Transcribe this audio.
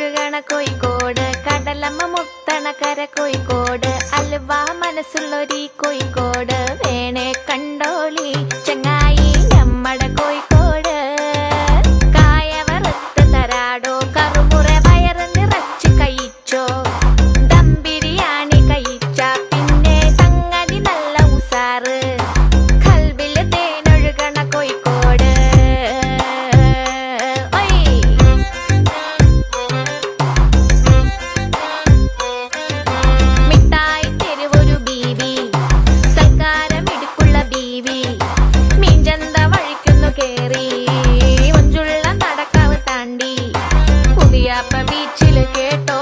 തേനൊഴുകണ കോഴിക്കോട് കടലമ്മ മുത്തണ കര കോഴിക്കോട് അലുവ മനസ്സുള്ളൊരീ കോഴിക്കോട് വേണേ കണ്ടോളി ചങ്ങായി നമ്മടെ കോഴിക്കോട് കായ വറുത്ത് തരാടോ കറുമുറ വയറ് നിറച്ച് കഴിച്ചോ ദം ബിരിയാണി കഴിച്ച പിന്നെ സംഗതി നല്ല ഉസാറ് കൽബില് തേനൊഴുകണ കോഴിക്കോട് മിഠായി തെരുവൊരു ബീവി സൽക്കാരമിടുക്കുള്ള ബീവി മീൻചന്ത വഴിക്കുന്നു കേറി മഞ്ചുള്ള നടക്കാവ് താണ്ടി പുതിയാപ്പ ബീച്ചില് കേട്ടോ